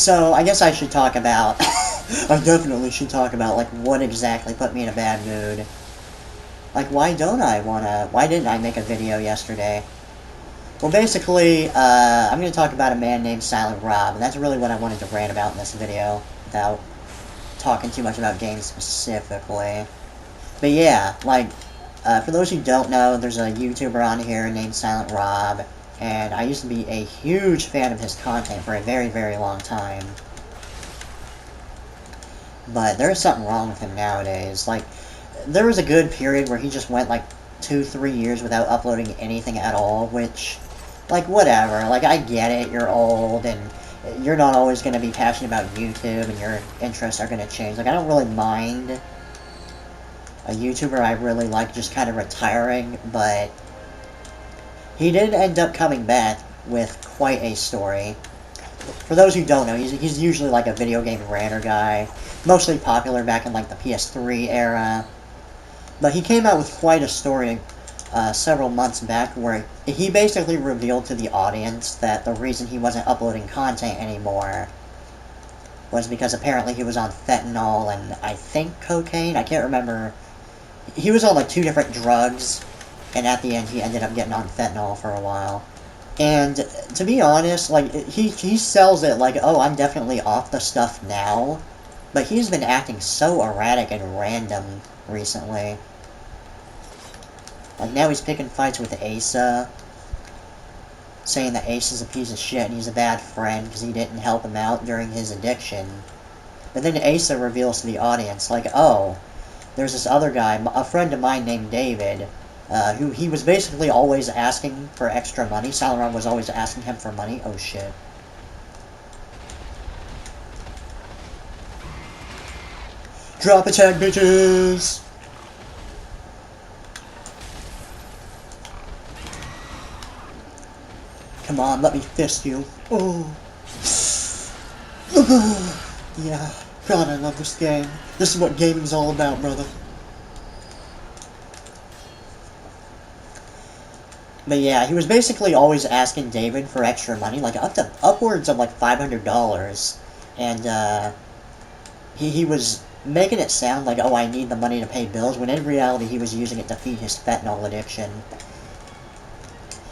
So, I guess I should talk about... I definitely should talk about, like, what exactly put me in a bad mood. Like, why didn't I make a video yesterday? Well, basically, I'm going to talk about a man named Silent Rob, and that's really what I wanted to rant about in this video, without talking too much about games specifically. But yeah, like, for those who don't know, there's a YouTuber on here named Silent Rob, and I used to be a huge fan of his content for a very, very long time. But there's something wrong with him nowadays. Like, there was a good period where he just went, like, 2-3 years without uploading anything at all, which, like, whatever. Like, I get it, you're old, and you're not always going to be passionate about YouTube, and your interests are going to change. Like, I don't really mind a YouTuber I really like just kind of retiring, but he did end up coming back with quite a story. For those who don't know, he's usually like a video game ranter guy, mostly popular back in like the PS3 era. But he came out with quite a story several months back where he basically revealed to the audience that the reason he wasn't uploading content anymore was because apparently he was on fentanyl and I think cocaine. I can't remember. He was on like 2 different drugs, and at the end he ended up getting on fentanyl for a while. And to be honest, like, he sells it like, oh, I'm definitely off the stuff now, but he's been acting so erratic and random recently. Like, now he's picking fights with Asa, saying that Asa's a piece of shit and he's a bad friend because he didn't help him out during his addiction. But then Asa reveals to the audience, like, oh, there's this other guy, a friend of mine named David, who he was basically always asking for extra money. Silent Rob was always asking him for money. Oh, shit. Drop attack, bitches! Come on, let me fist you. Oh. Yeah. God, I love this game. This is what gaming's all about, brother. But yeah, he was basically always asking David for extra money, like upwards of like $500. And he was making it sound like, oh, I need the money to pay bills, when in reality he was using it to feed his fentanyl addiction.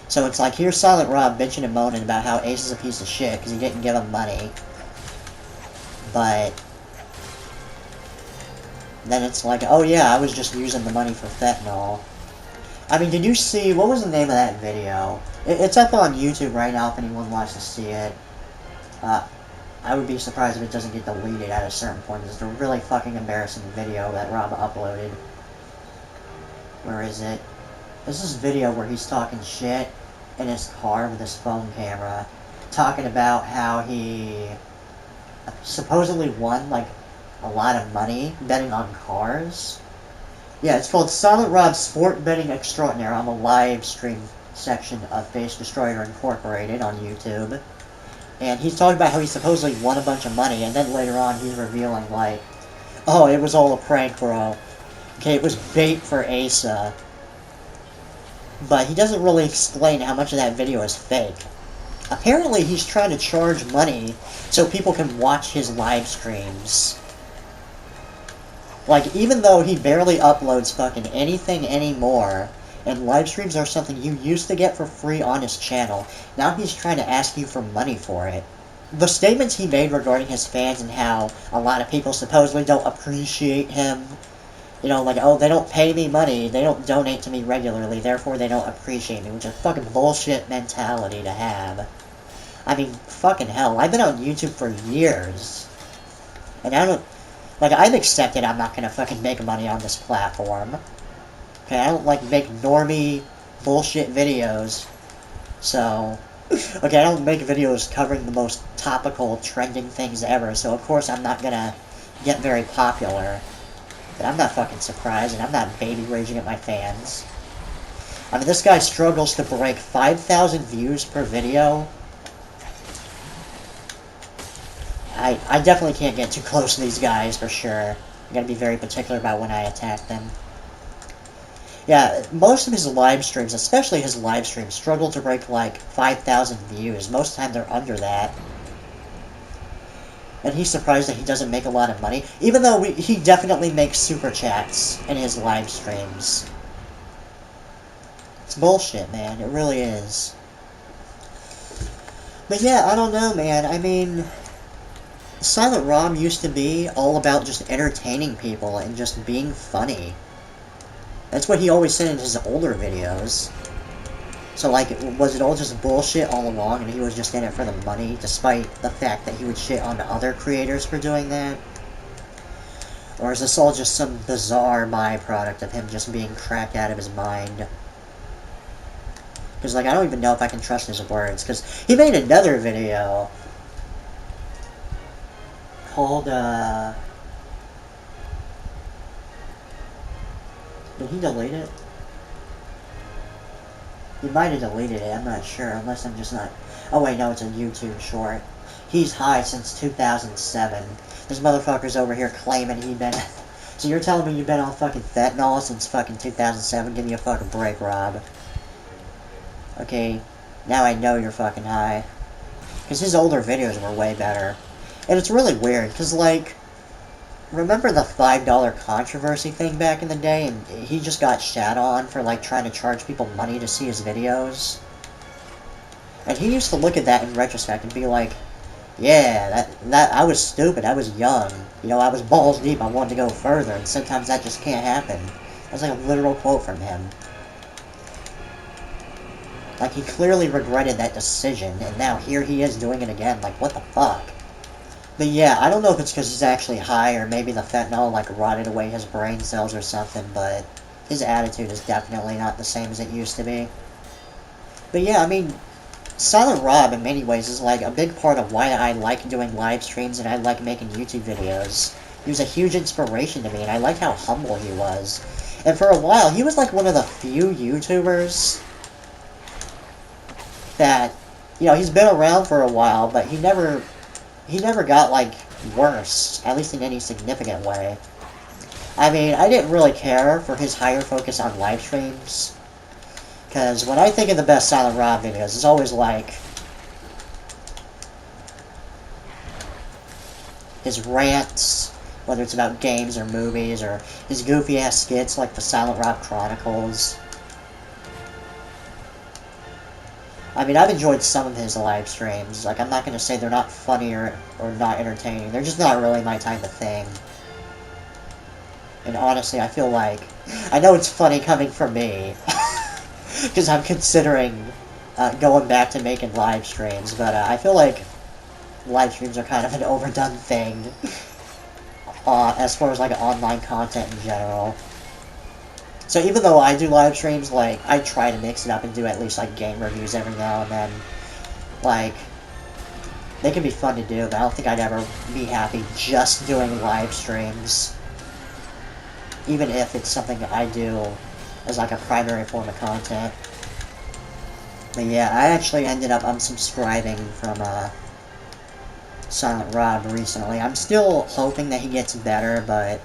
So it's like, here's Silent Rob bitching and moaning about how Ace is a piece of shit because he didn't give him money. But then it's like, oh yeah, I was just using the money for fentanyl. I mean, did you see, what was the name of that video? It's up on YouTube right now if anyone wants to see it. I would be surprised if it doesn't get deleted at a certain point. It's a really fucking embarrassing video that Rob uploaded. Where is it? This is a video where he's talking shit in his car with his phone camera, talking about how he supposedly won, like, a lot of money betting on cars. Yeah, it's called Silent Rob's Sport Betting Extraordinaire on the live stream section of Face Destroyer Incorporated on YouTube. And he's talking about how he supposedly won a bunch of money, and then later on he's revealing, like, oh, it was all a prank, bro. Okay, it was bait for Asa. But he doesn't really explain how much of that video is fake. Apparently he's trying to charge money so people can watch his live streams. Like, even though he barely uploads fucking anything anymore, and live streams are something you used to get for free on his channel, now he's trying to ask you for money for it. The statements he made regarding his fans and how a lot of people supposedly don't appreciate him, you know, like, oh, they don't pay me money, they don't donate to me regularly, therefore they don't appreciate me, which is a fucking bullshit mentality to have. I mean, fucking hell, I've been on YouTube for years, and I don't, like, I've accepted I'm not gonna fucking make money on this platform. Okay, I don't, like, make normie bullshit videos, so, okay, I don't make videos covering the most topical, trending things ever, so of course I'm not gonna get very popular. But I'm not fucking surprised, and I'm not baby raging at my fans. I mean, this guy struggles to break 5,000 views per video. I definitely can't get too close to these guys, for sure. I gotta be very particular about when I attack them. Yeah, most of his live streams, especially his live streams, struggle to break, like, 5,000 views. Most of the time they're under that. And he's surprised that he doesn't make a lot of money, even though he definitely makes super chats in his live streams. It's bullshit, man. It really is. But yeah, I don't know, man. I mean, Silent Rob used to be all about just entertaining people and just being funny. That's what he always said in his older videos. So, like, was it all just bullshit all along and he was just in it for the money, despite the fact that he would shit on other creators for doing that? Or is this all just some bizarre byproduct of him just being cracked out of his mind? Because, like, I don't even know if I can trust his words, because he made another video called, did he delete it? He might have deleted it, I'm not sure, unless I'm just not... Oh wait, no, it's a YouTube short. He's high since 2007. This motherfucker's over here claiming he'd been... So you're telling me you've been on fucking fentanyl since fucking 2007? Give me a fucking break, Rob. Okay, now I know you're fucking high. Because his older videos were way better. And it's really weird, because, like... Remember the $5 controversy thing back in the day, and he just got shat on for, like, trying to charge people money to see his videos? And he used to look at that in retrospect and be like, yeah, that I was stupid, I was young, you know, I was balls deep, I wanted to go further, and sometimes that just can't happen. That's like a literal quote from him. Like, he clearly regretted that decision, and now here he is doing it again, like, what the fuck? But yeah, I don't know if it's because he's actually high, or maybe the fentanyl, like, rotted away his brain cells or something, but his attitude is definitely not the same as it used to be. But yeah, I mean, Silent Rob, in many ways, is, like, a big part of why I like doing live streams and I like making YouTube videos. He was a huge inspiration to me, and I like how humble he was. And for a while, he was, like, one of the few YouTubers that, you know, he's been around for a while, but he never got, like, worse, at least in any significant way. I mean, I didn't really care for his higher focus on live streams, because when I think of the best Silent Rob videos, it's always like his rants, whether it's about games or movies, or his goofy-ass skits like the Silent Rob Chronicles. I mean, I've enjoyed some of his live streams. Like, I'm not going to say they're not funny or not entertaining. They're just not really my type of thing. And honestly, I feel like... I know it's funny coming from me. Because I'm considering going back to making live streams. But I feel like live streams are kind of an overdone thing. As far as, like, online content in general. So even though I do live streams, like, I try to mix it up and do at least, like, game reviews every now and then. Like, they can be fun to do, but I don't think I'd ever be happy just doing live streams. Even if it's something I do as, like, a primary form of content. But yeah, I actually ended up unsubscribing from, Silent Rob recently. I'm still hoping that he gets better, but...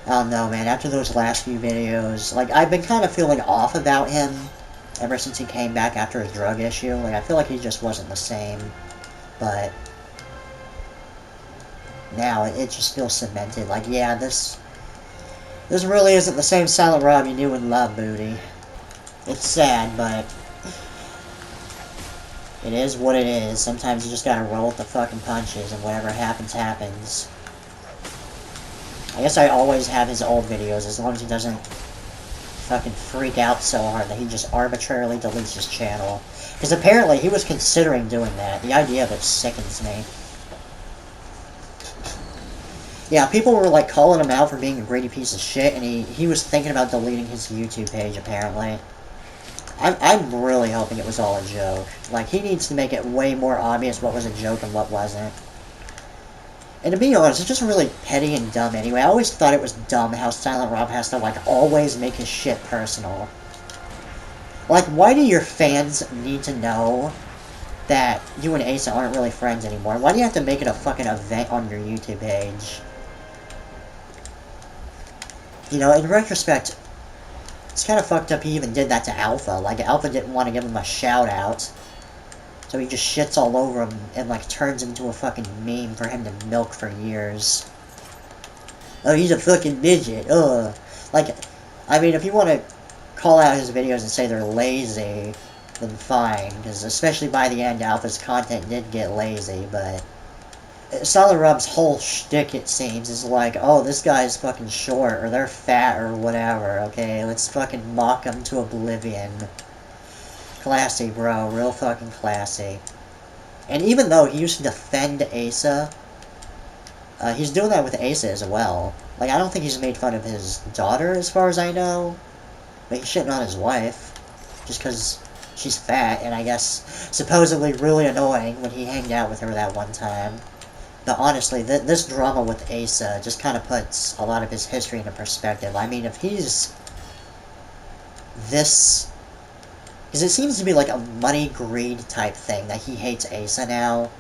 I don't know, man, after those last few videos, like, I've been kind of feeling off about him ever since he came back after his drug issue. Like, I feel like he just wasn't the same, but now it just feels cemented. Like, yeah, this really isn't the same Silent Rob you knew and loved, Booty. It's sad, but it is what it is. Sometimes you just gotta roll with the fucking punches, and whatever happens, happens. I guess I always have his old videos, as long as he doesn't fucking freak out so hard that he just arbitrarily deletes his channel. Because apparently he was considering doing that. The idea of it sickens me. Yeah, people were, like, calling him out for being a greedy piece of shit, and he was thinking about deleting his YouTube page, apparently. I'm really hoping it was all a joke. Like, he needs to make it way more obvious what was a joke and what wasn't. And to be honest, it's just really petty and dumb anyway. I always thought it was dumb how Silent Rob has to, like, always make his shit personal. Like, why do your fans need to know that you and Asa aren't really friends anymore? Why do you have to make it a fucking event on your YouTube page? You know, in retrospect, it's kind of fucked up he even did that to Alpha. Like, Alpha didn't want to give him a shout-out. So he just shits all over him and, like, turns into a fucking meme for him to milk for years. Oh, he's a fucking midget, ugh. Like, I mean, if you want to call out his videos and say they're lazy, then fine, because especially by the end, Alpha's content did get lazy, but Silent Rob's whole shtick, it seems, is like, oh, this guy's fucking short, or they're fat, or whatever, okay? Let's fucking mock them to oblivion. Classy, bro. Real fucking classy. And even though he used to defend Asa, he's doing that with Asa as well. Like, I don't think he's made fun of his daughter, as far as I know. But he's shitting on his wife. Just because she's fat, and I guess supposedly really annoying when he hanged out with her that one time. But honestly, this drama with Asa just kind of puts a lot of his history into perspective. I mean, if he's this... Because it seems to be like a money greed type thing, that he hates Asa now.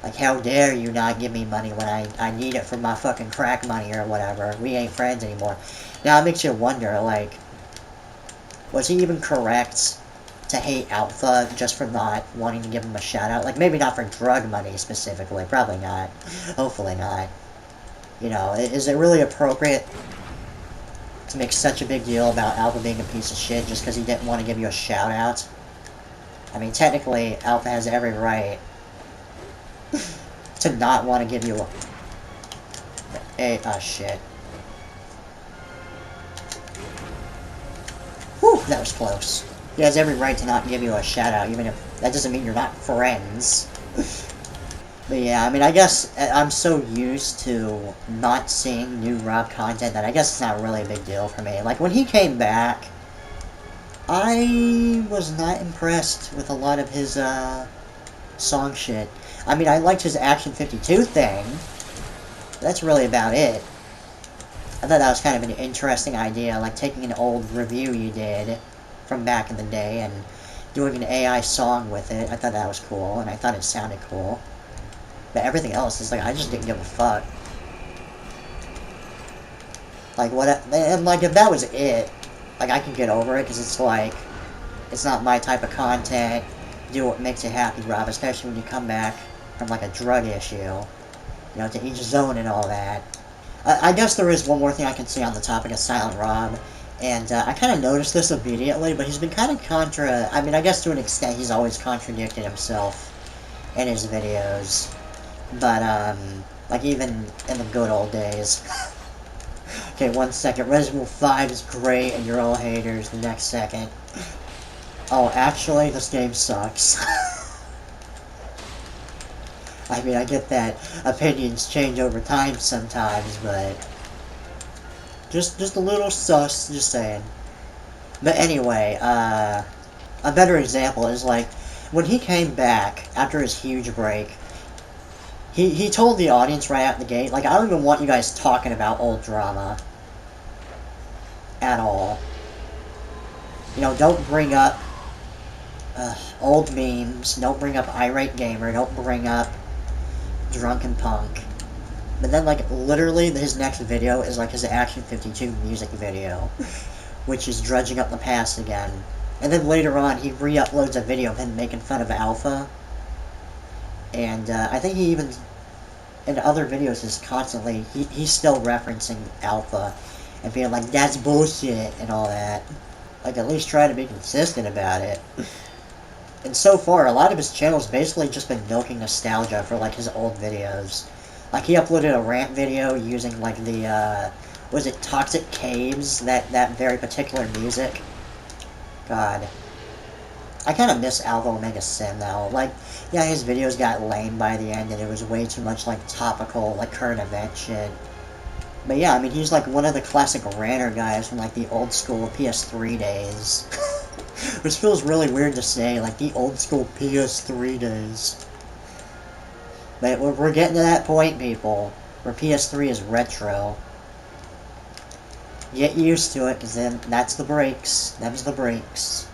Like, how dare you not give me money when I need it for my fucking crack money or whatever. We ain't friends anymore. Now, it makes you wonder, like, was he even correct to hate Alpha just for not wanting to give him a shout-out? Like, maybe not for drug money specifically. Probably not. Hopefully not. You know, is it really appropriate to make such a big deal about Alpha being a piece of shit just because he didn't want to give you a shout-out? I mean, technically, Alpha has every right to not want to give you oh, shit. Whew, that was close. He has every right to not give you a shout-out, even if that doesn't mean you're not friends. But yeah, I mean, I guess I'm so used to not seeing new Rob content that I guess it's not really a big deal for me. Like, when he came back, I was not impressed with a lot of his, song shit. I mean, I liked his Action 52 thing. That's really about it. I thought that was kind of an interesting idea, like taking an old review you did from back in the day and doing an AI song with it. I thought that was cool, and I thought it sounded cool. But everything else is like, I just didn't give a fuck. Like, what, and like, if that was it, like, I can get over it, because it's like, it's not my type of content. Do what makes you happy, Rob, especially when you come back from, like, a drug issue. You know, to each his own and all that. I guess there is one more thing I can say on the topic of Silent Rob, and I kind of noticed this immediately, but he's been kind of I mean, I guess to an extent he's always contradicted himself in his videos, but, like, even in the good old days. Okay, 1 second, Resident Evil 5 is great, and you're all haters. The next second, oh, actually, this game sucks. I mean, I get that opinions change over time sometimes, but just a little sus, just saying. But anyway, a better example is, like, when he came back after his huge break, he told the audience right out the gate, like, I don't even want you guys talking about old drama at all. You know, don't bring up old memes, don't bring up Irate Gamer, don't bring up Drunken Punk. But then, like, literally, his next video is, like, his Action 52 music video, which is dredging up the past again. And then later on, he re-uploads a video of him making fun of Alpha. And, I think he even, in other videos, is constantly, he's still referencing Alpha, and being like, that's bullshit, and all that. Like, at least try to be consistent about it. And so far, a lot of his channel's basically just been milking nostalgia for, like, his old videos. Like, he uploaded a rant video using, like, the, was it Toxic Caves? That very particular music. God. I kind of miss Alpha Omega Sin, though. Like, yeah, his videos got lame by the end, and it was way too much, like, topical, like, current event shit. But yeah, I mean, he's, like, one of the classic ranter guys from, like, the old school PS3 days. Which feels really weird to say, like, the old school PS3 days. But we're getting to that point, people, where PS3 is retro. Get used to it, because then that's the breaks. Them's the breaks.